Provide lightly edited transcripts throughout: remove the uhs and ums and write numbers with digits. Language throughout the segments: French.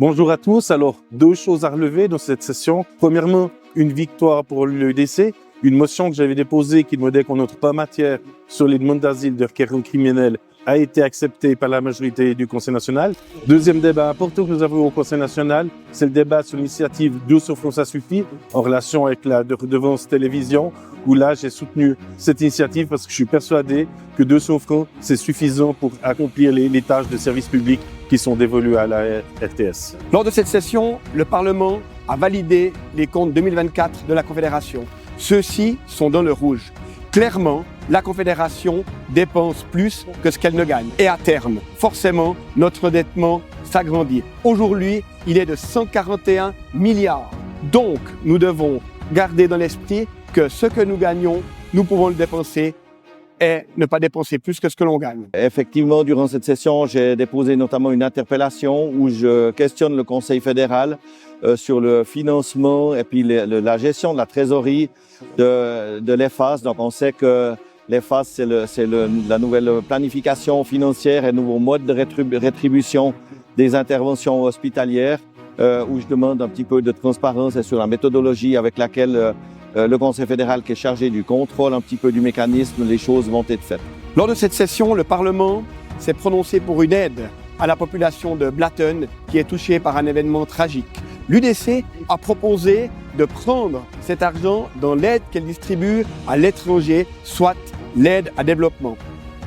Bonjour à tous. Alors, deux choses à relever dans cette session. Premièrement, une victoire pour l'UDC, une motion que j'avais déposée qui demandait qu'on n'autre pas matière sur les demandes d'asile de requérants criminels a été acceptée par la majorité du Conseil national. Deuxième débat important que nous avons au Conseil national, c'est le débat sur l'initiative Douce au front ça suffit, en relation avec la redevance télévision, où là j'ai soutenu cette initiative parce que je suis persuadé que 200 francs, c'est suffisant pour accomplir les tâches de service public qui sont dévolues à la RTS. Lors de cette session, le Parlement a validé les comptes 2024 de la Confédération. Ceux-ci sont dans le rouge. Clairement, la Confédération dépense plus que ce qu'elle ne gagne. Et à terme, forcément, notre endettement s'agrandit. Aujourd'hui, il est de 141 milliards. Donc, nous devons garder dans l'esprit que ce que nous gagnons, nous pouvons le dépenser et ne pas dépenser plus que ce que l'on gagne. Effectivement, durant cette session, j'ai déposé notamment une interpellation où je questionne le Conseil fédéral sur le financement et puis la gestion de la trésorerie de l'EFAS. Donc on sait que l'EFAS, c'est la nouvelle planification financière et nouveau mode de rétribution des interventions hospitalières où je demande un petit peu de transparence et sur la méthodologie avec laquelle le Conseil fédéral qui est chargé du contrôle un petit peu du mécanisme, les choses vont être faites. Lors de cette session, le Parlement s'est prononcé pour une aide à la population de Blatten qui est touchée par un événement tragique. L'UDC a proposé de prendre cet argent dans l'aide qu'elle distribue à l'étranger, soit l'aide à développement.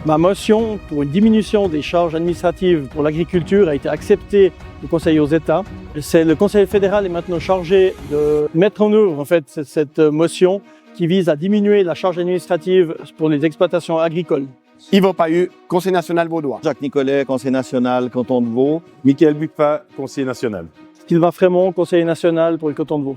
Ma motion pour une diminution des charges administratives pour l'agriculture a été acceptée au Conseil aux États. Le Conseil fédéral est maintenant chargé de mettre en œuvre cette motion qui vise à diminuer la charge administrative pour les exploitations agricoles. Yvan Pahu, Conseil national vaudois. Jacques Nicolet, Conseil national, canton de Vaud. Michael Bucpa, conseiller national. Sylvain Frémont, conseiller national pour le canton de Vaud.